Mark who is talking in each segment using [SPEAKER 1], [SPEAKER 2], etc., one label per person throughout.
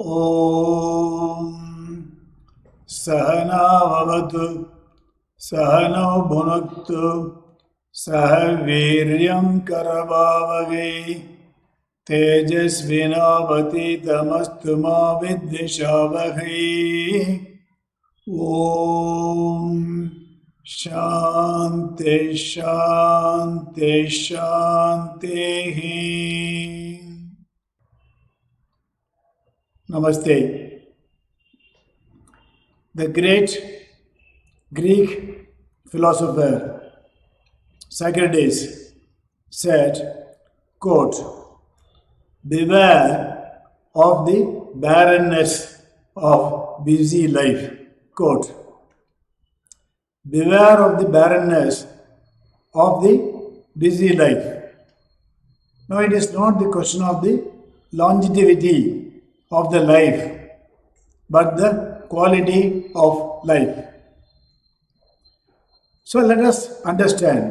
[SPEAKER 1] ॐ सहनाववतु सहनौ भुनक्तु सह वीर्यं करवावहै तेजस्विनावतीतमस्तु मा विद्विषावहै। ॐ शान्ति शान्ति शान्तिः। Namaste. The great Greek philosopher Socrates said, quote, "Beware of the barrenness of busy life." Quote, beware of the barrenness of the busy life. Now it is not the question of the longevity of the life, but the quality of life. So let us understand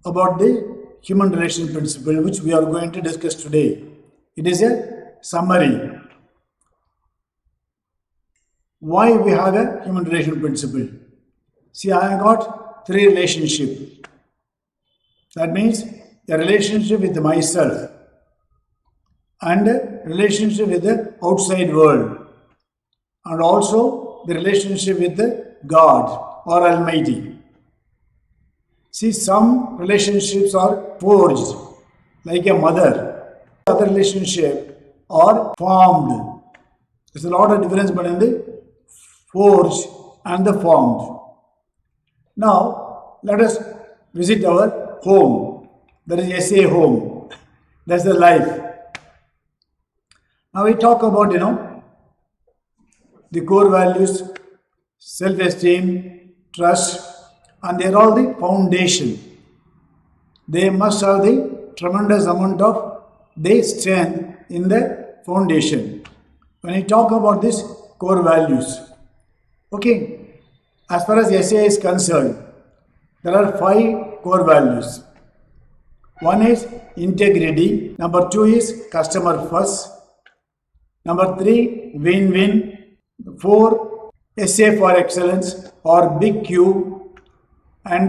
[SPEAKER 1] about the human relation principle, which we are going to discuss today. It is a summary. Why we have a human relation principle? See, I have got three relationships. That means a relationship with myself, and a relationship with the outside world, and also the relationship with the God or Almighty. See, some relationships are forged, like a mother. Other relationships are formed. There's a lot of difference between the forged and the formed. Now, let us visit our home. That is SA home. That's the life. Now we talk about, the core values, self-esteem, trust, and they are all the foundation. They must have the tremendous amount of the strength in the foundation. When I talk about these core values, okay, as far as SA is concerned, there are 5 core values. One is integrity. Number 2 is customer first. Number 3, win-win. 4, SA for excellence or big Q. And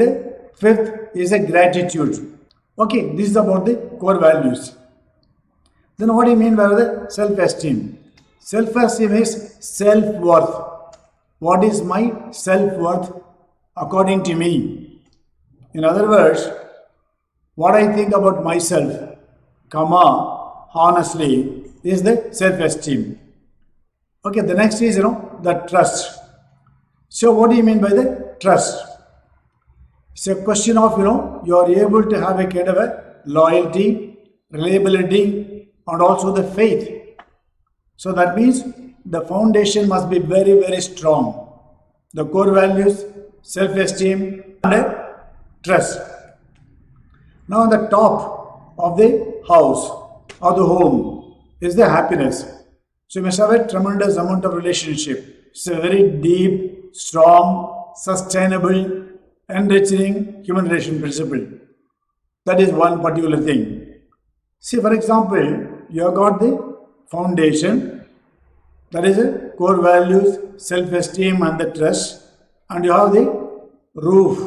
[SPEAKER 1] 5th is a gratitude. Okay, this is about the core values. Then what do you mean by the self-esteem? Self-esteem is self-worth. What is my self-worth according to me? In other words, what I think about myself, honestly, is the self-esteem. Okay, the next is, the trust. So what do you mean by the trust? It's a question of, you are able to have a kind of a loyalty, reliability, and also the faith. So that means the foundation must be very, very strong. The core values, self-esteem, and trust. Now on the top of the house or the home is the happiness. So you must have a tremendous amount of relationship. It's a very deep, strong, sustainable, enriching human relation principle. That is one particular thing. See, for example, you have got the foundation, that is a core values, self-esteem and the trust, and you have the roof,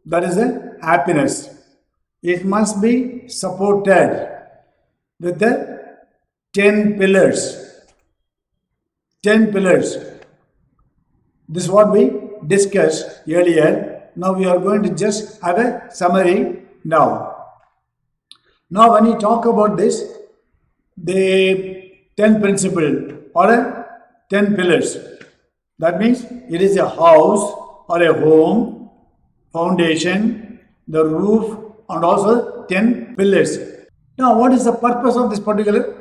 [SPEAKER 1] that is the happiness. It must be supported with the 10 pillars. 10 pillars. This is what we discussed earlier. Now we are going to just have a summary now. Now when you talk about this, the 10 principle or 10 pillars. That means it is a house or a home, foundation, the roof, and also 10 pillars. Now what is the purpose of this particular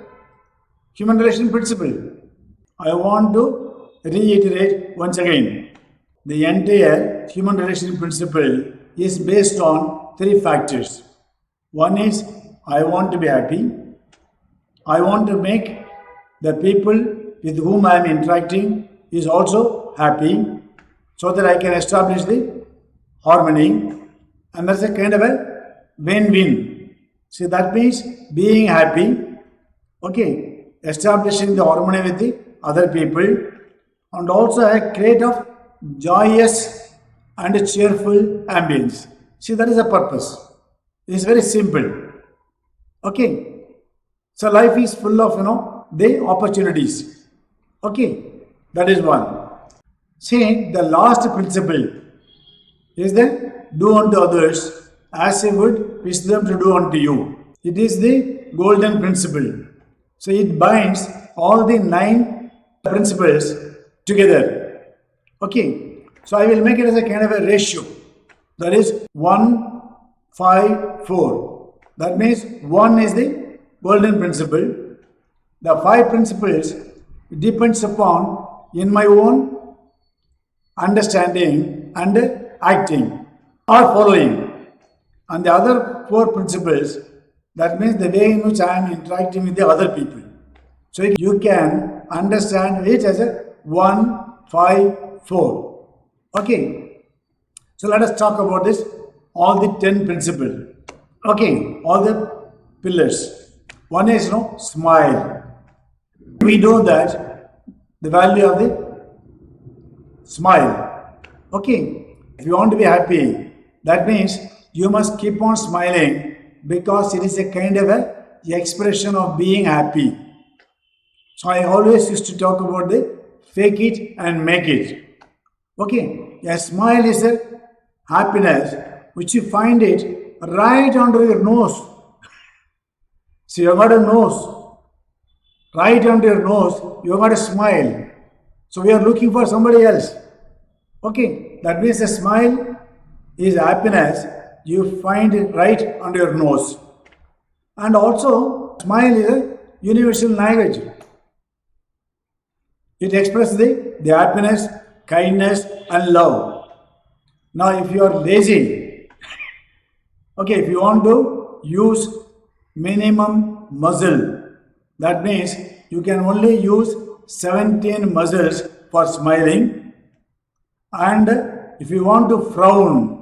[SPEAKER 1] human relation principle? I want to reiterate once again. The entire human relation principle is based on 3 factors. One is, I want to be happy. I want to make the people with whom I am interacting is also happy, so that I can establish the harmony. And that's a kind of a win-win. See, that means being happy, okay, establishing the harmony with the other people, and also a create of joyous and cheerful ambience. See, that is the purpose. It is very simple. Okay. So life is full of the opportunities. Okay. That is one. See, the last principle is that do unto others as you would wish them to do unto you. It is the golden principle. So it binds all the 9 principles together. Okay. So I will make it as a kind of a ratio. That is 1, 5, 4. That means 1 is the golden principle. The 5 principles depends upon in my own understanding and acting or following. And the other 4 principles, that means the way in which I am interacting with the other people. So you can understand it as a 1, 5, 4. Okay. So let us talk about this, all the 10 principles. Okay, all the pillars. One is smile. We know that the value of the smile. Okay, if you want to be happy, that means you must keep on smiling because it is a kind of a expression of being happy. So I always used to talk about the fake it and make it. Okay, a smile is a happiness which you find it right under your nose. So you got a nose, right under your nose, you got a smile. So we are looking for somebody else. Okay, that means a smile is happiness you find it right under your nose. And also, smile is a universal language. It expresses the happiness, kindness, and love. Now, if you are lazy, okay, if you want to use minimum muscle, that means you can only use 17 muscles for smiling. And if you want to frown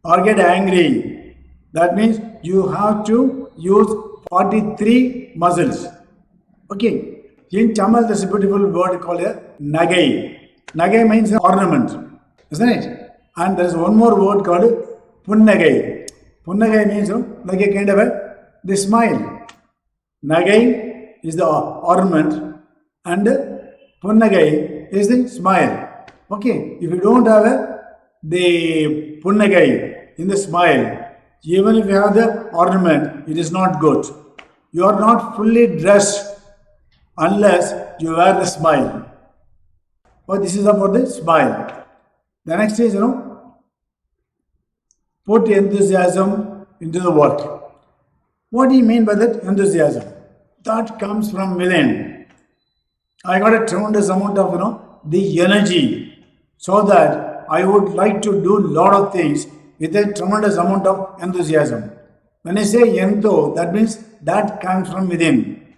[SPEAKER 1] or get angry, that means you have to use 43 muscles. Okay. In Tamil, there's a beautiful word called a nagai. Nagai means ornament, isn't it? And there is one more word called punnagai. Punnagai means like a kind of the smile. Nagai is the ornament and punnagai is the smile. Okay, if you don't have the punnagai in the smile, even if you have the ornament, it is not good. You are not fully dressed unless you wear the smile. But this is about the smile. The next is, put enthusiasm into the work. What do you mean by that enthusiasm? That comes from within. I got a tremendous amount of, the energy, so that I would like to do a lot of things with a tremendous amount of enthusiasm. When I say entho, that means that comes from within.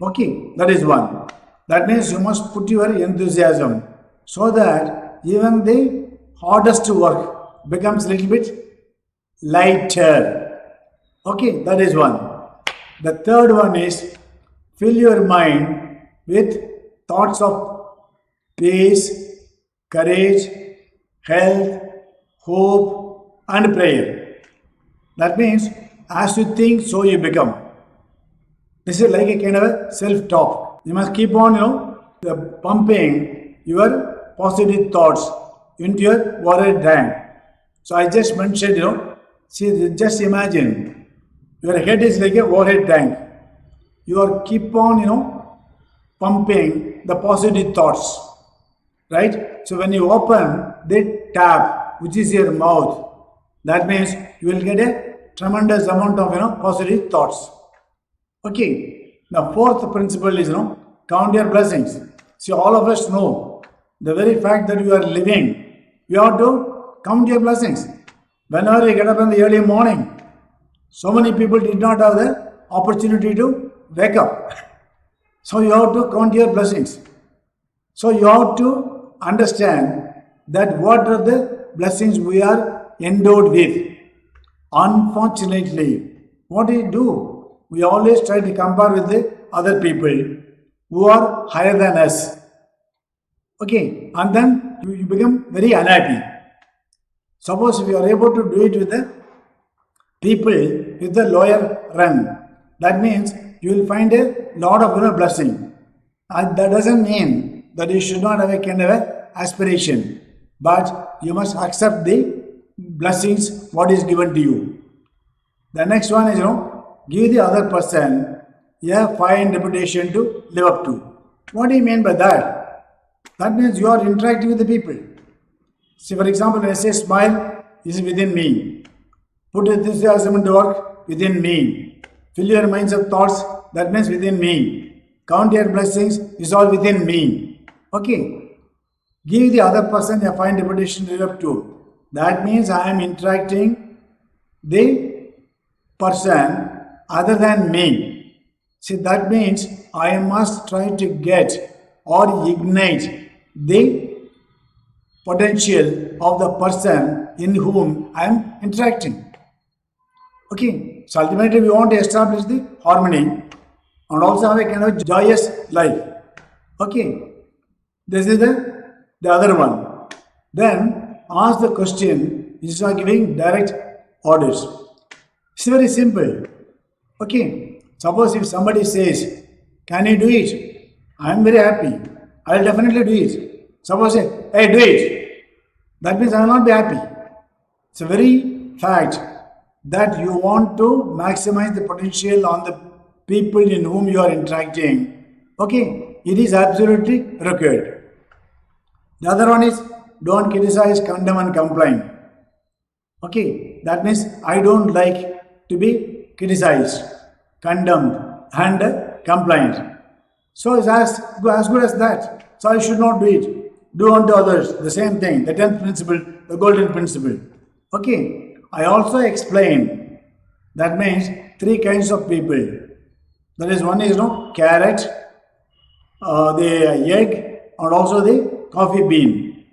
[SPEAKER 1] Okay, that is one. That means you must put your enthusiasm so that even the hardest work becomes a little bit lighter. Okay, that is one. The third one is fill your mind with thoughts of peace, courage, health, hope, and prayer. That means as you think, so you become. This is like a kind of a self-talk. You must keep on, pumping your positive thoughts into your warhead tank. So I just mentioned, see, just imagine, your head is like a warhead tank. You are keep on, pumping the positive thoughts, right? So when you open the tap, which is your mouth, that means you will get a tremendous amount of, positive thoughts. Okay, the fourth principle is, count your blessings. See, all of us know the very fact that you are living, you have to count your blessings. Whenever you get up in the early morning, so many people did not have the opportunity to wake up. So you have to count your blessings. So you have to understand that what are the blessings we are endowed with. Unfortunately, what do? We always try to compare with the other people who are higher than us. Okay, and then you become very unhappy. Suppose if you are able to do it with the people with the lower run, that means you will find a lot of blessing. And that doesn't mean that you should not have a kind of a aspiration, but you must accept the blessings what is given to you. The next one is give the other person a fine reputation to live up to. What do you mean by that? That means you are interacting with the people. See, for example, when I say smile is within me. Put enthusiasm into work within me. Fill your minds of thoughts, that means within me. Count your blessings is all within me. Okay. Give the other person a fine reputation to live up to. That means I am interacting the person other than me. See, that means I must try to get or ignite the potential of the person in whom I am interacting. Okay, so ultimately we want to establish the harmony and also have a kind of joyous life. Okay, this is the other one. Then ask the question instead of giving direct orders. It's very simple. Okay, suppose if somebody says, can you do it? I am very happy. I will definitely do it. Suppose say, hey, do it. That means I will not be happy. It's a very fact that you want to maximize the potential on the people in whom you are interacting. Okay, it is absolutely required. The other one is don't criticize, condemn and complain. Okay, that means I don't like to be criticized, condemned and complained. So it's as good as that. So I should not do it. Do unto others the same thing, the 10th principle, the golden principle. Okay. I also explained that means three kinds of people. That is, one is carrot, the egg, and also the coffee bean.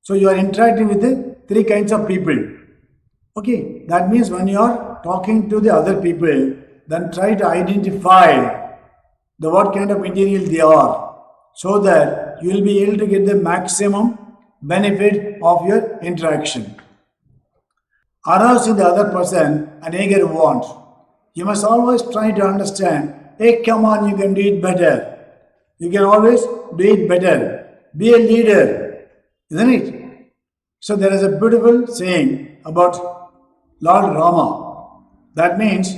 [SPEAKER 1] So you are interacting with the three kinds of people. Okay, that means when you are talking to the other people, then try to identify the what kind of material they are, so that you will be able to get the maximum benefit of your interaction. Arousing the other person an eager want. You must always try to understand, hey, come on, you can do it better. You can always do it better. Be a leader, isn't it? So there is a beautiful saying about Lord Rama. That means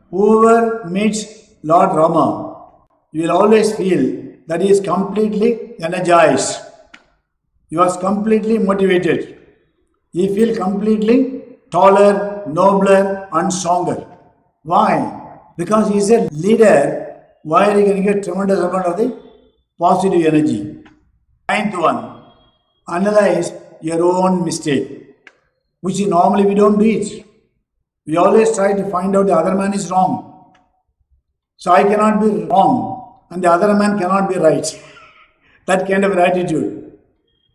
[SPEAKER 1] whoever meets Lord Rama, you will always feel that he is completely energized. He was completely motivated. He feels completely taller, nobler and stronger. Why? Because he is a leader where he can get tremendous amount of the positive energy. Ninth one, analyze your own mistake, which normally we don't do it. We always try to find out the other man is wrong. So I cannot be wrong and the other man cannot be right. That kind of attitude.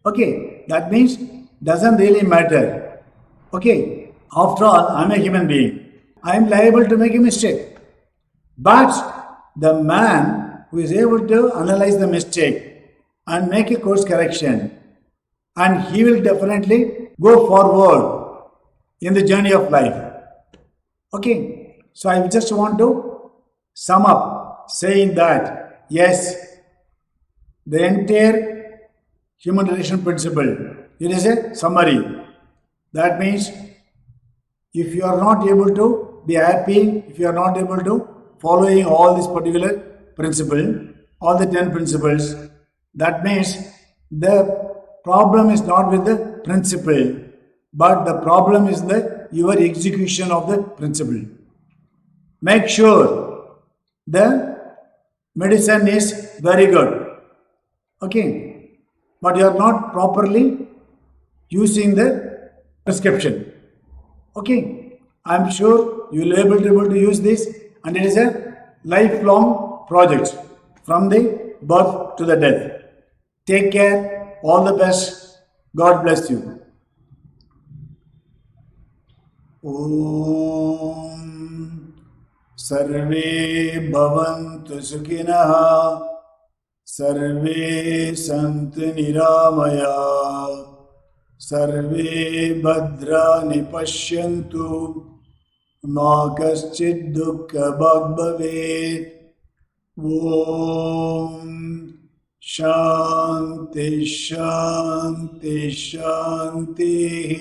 [SPEAKER 1] Okay, that means doesn't really matter. Okay, after all, I am a human being. I am liable to make a mistake. But the man who is able to analyze the mistake and make a course correction, and he will definitely go forward in the journey of life. Okay, so I just want to sum up saying that yes, the entire human relation principle, it is a summary. That means if you are not able to be happy, if you are not able to following all this particular principle, all the 10 principles, that means the problem is not with the principle, but the problem is your execution of the principle. Make sure the medicine is very good, okay, but you are not properly using the prescription. Okay, I am sure you will be able to use this, and it is a lifelong project from the birth to the death. Take care, all the best, God bless you. Om सर्वे भवन्तु सुखिनः सर्वे सन्तु निरामयाः सर्वे भद्राणि पश्यन्तु मा कश्चित् दुःखभाग् भवेत् ॐ शान्ति शान्ति शान्तिः